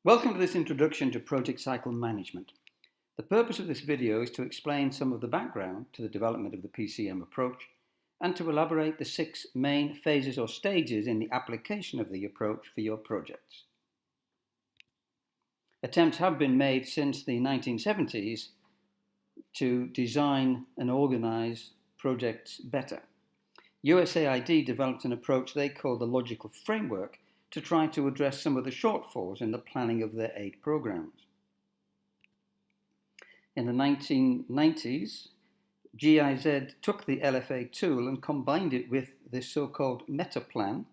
Welcome to this introduction to project cycle management. The purpose of this video is to explain some of the background to the development of the PCM approach and to elaborate the 6 main phases or stages in the application of the approach for your projects. Attempts have been made since the 1970s to design and organize projects better. USAID developed an approach they call the logical framework to try to address some of the shortfalls in the planning of their aid programs. In the 1990s, GIZ took the LFA tool and combined it with this so-called meta-plan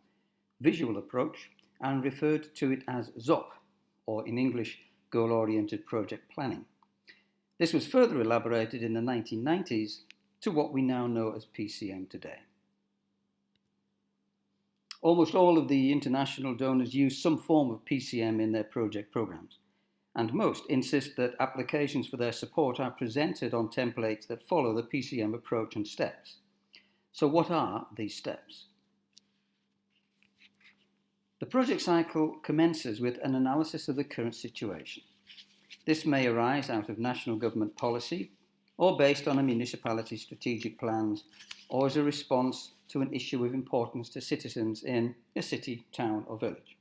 visual approach and referred to it as ZOP, or in English, Goal-Oriented Project Planning. This was further elaborated in the 1990s to what we now know as PCM today. Almost all of the international donors use some form of PCM in their project programs, and most insist that applications for their support are presented on templates that follow the PCM approach and steps. So what are these steps? The project cycle commences with an analysis of the current situation. This may arise out of national government policy, or based on a municipality's strategic plans, or as a response to an issue of importance to citizens in a city, town, or village.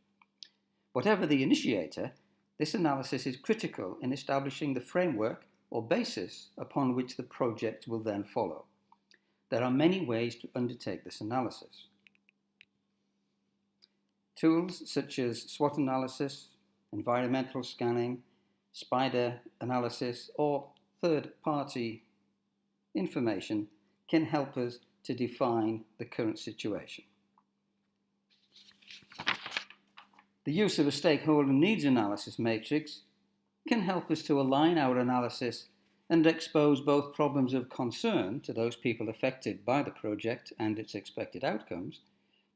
Whatever the initiator, this analysis is critical in establishing the framework or basis upon which the project will then follow. There are many ways to undertake this analysis. Tools such as SWOT analysis, environmental scanning, spider analysis, or third-party information can help us to define the current situation. The use of a stakeholder needs analysis matrix can help us to align our analysis and expose both problems of concern to those people affected by the project and its expected outcomes,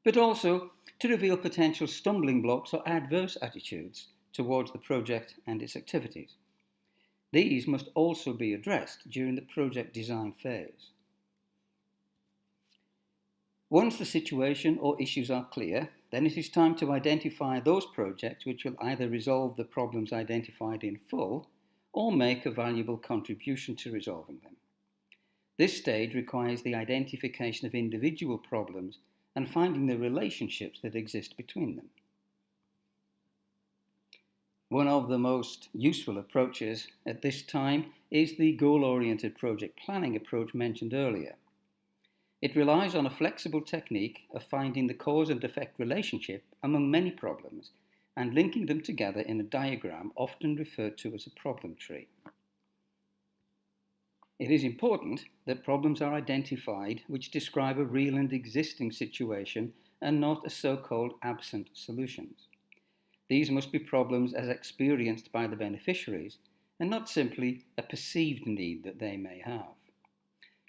but also to reveal potential stumbling blocks or adverse attitudes towards the project and its activities. These must also be addressed during the project design phase. Once the situation or issues are clear, then it is time to identify those projects which will either resolve the problems identified in full or make a valuable contribution to resolving them. This stage requires the identification of individual problems and finding the relationships that exist between them. One of the most useful approaches at this time is the goal-oriented project planning approach mentioned earlier. It relies on a flexible technique of finding the cause and effect relationship among many problems and linking them together in a diagram often referred to as a problem tree. It is important that problems are identified which describe a real and existing situation and not a so-called absent solutions. These must be problems as experienced by the beneficiaries and not simply a perceived need that they may have.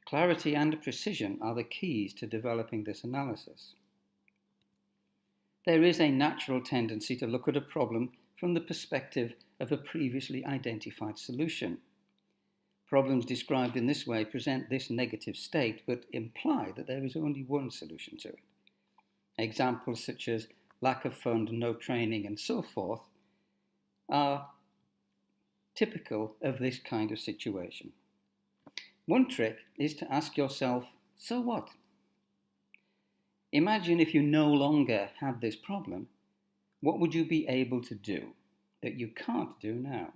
Clarity and precision are the keys to developing this analysis. There is a natural tendency to look at a problem from the perspective of a previously identified solution. Problems described in this way present this negative state but imply that there is only one solution to it. Examples such as lack of fund, no training, and so forth are typical of this kind of situation. One trick is to ask yourself, so what? Imagine if you no longer had this problem, what would you be able to do that you can't do now?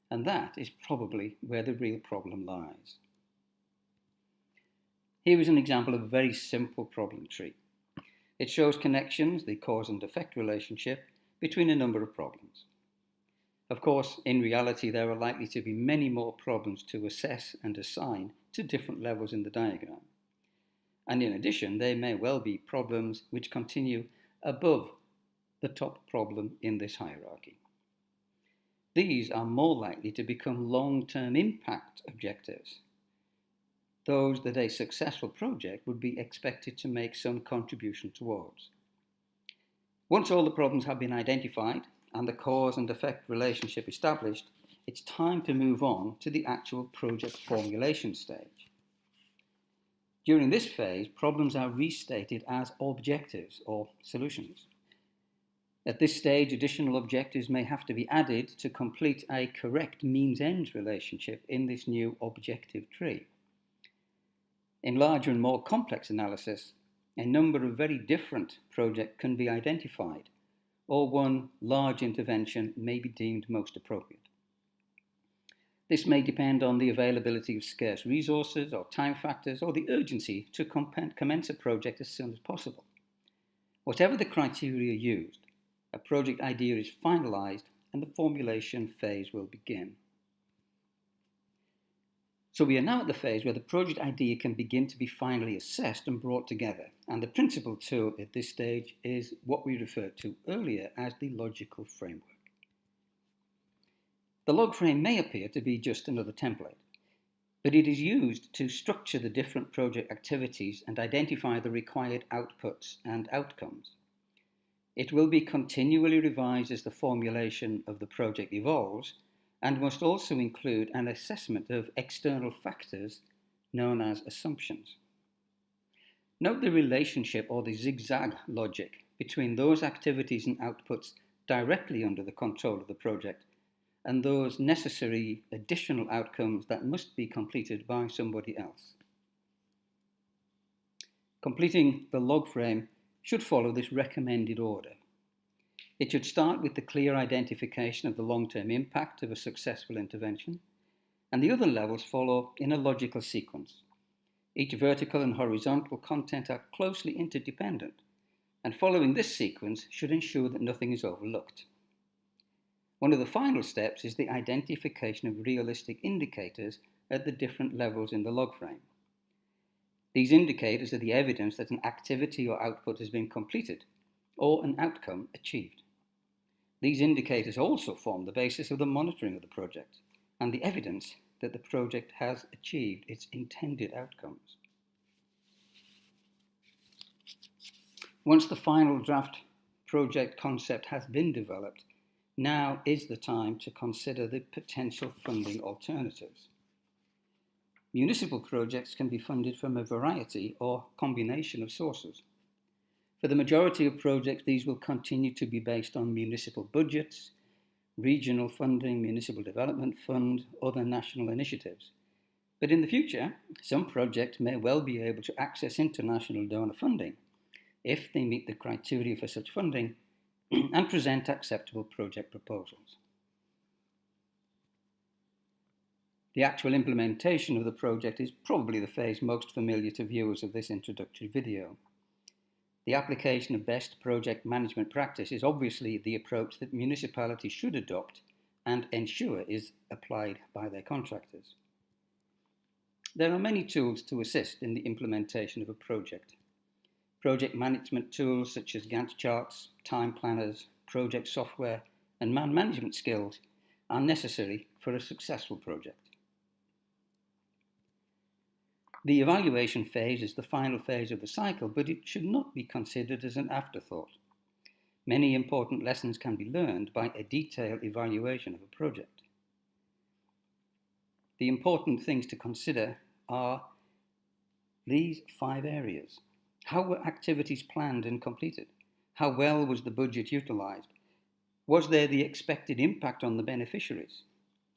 And that is probably where the real problem lies. Here is an example of a very simple problem tree. It shows connections, the cause and effect relationship, between a number of problems. Of course, in reality, there are likely to be many more problems to assess and assign to different levels in the diagram. And in addition, there may well be problems which continue above the top problem in this hierarchy. These are more likely to become long-term impact objectives, those that a successful project would be expected to make some contribution towards. Once all the problems have been identified and the cause and effect relationship established, it's time to move on to the actual project formulation stage. During this phase, problems are restated as objectives or solutions. At this stage, additional objectives may have to be added to complete a correct means-end relationship in this new objective tree. In larger and more complex analysis, a number of very different projects can be identified, or one large intervention may be deemed most appropriate. This may depend on the availability of scarce resources or time factors, or the urgency to commence a project as soon as possible. Whatever the criteria used, a project idea is finalised and the formulation phase will begin. So we are now at the phase where the project idea can begin to be finally assessed and brought together, and the principal tool at this stage is what we referred to earlier as the logical framework. The log frame may appear to be just another template, but it is used to structure the different project activities and identify the required outputs and outcomes. It will be continually revised as the formulation of the project evolves, and must also include an assessment of external factors known as assumptions. Note the relationship or the zigzag logic between those activities and outputs directly under the control of the project and those necessary additional outcomes that must be completed by somebody else. Completing the log frame should follow this recommended order. It should start with the clear identification of the long-term impact of a successful intervention, and the other levels follow in a logical sequence. Each vertical and horizontal content are closely interdependent, and following this sequence should ensure that nothing is overlooked. One of the final steps is the identification of realistic indicators at the different levels in the log frame. These indicators are the evidence that an activity or output has been completed or an outcome achieved. These indicators also form the basis of the monitoring of the project and the evidence that the project has achieved its intended outcomes. Once the final draft project concept has been developed, now is the time to consider the potential funding alternatives. Municipal projects can be funded from a variety or combination of sources. For the majority of projects, these will continue to be based on municipal budgets, regional funding, municipal development fund, other national initiatives. But in the future, some projects may well be able to access international donor funding if they meet the criteria for such funding and present acceptable project proposals. The actual implementation of the project is probably the phase most familiar to viewers of this introductory video. The application of best project management practice is obviously the approach that municipalities should adopt and ensure is applied by their contractors. There are many tools to assist in the implementation of a project. Project management tools such as Gantt charts, time planners, project software, and man management skills are necessary for a successful project. The evaluation phase is the final phase of the cycle, but it should not be considered as an afterthought. Many important lessons can be learned by a detailed evaluation of a project. The important things to consider are these 5 areas. How were activities planned and completed? How well was the budget utilised? Was there the expected impact on the beneficiaries?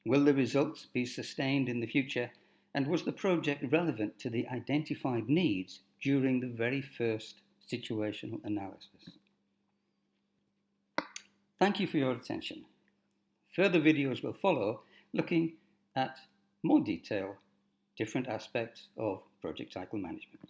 Will the results be sustained in the future? And was the project relevant to the identified needs during the very first situational analysis? Thank you for your attention. Further videos will follow looking at more detail, different aspects of project cycle management.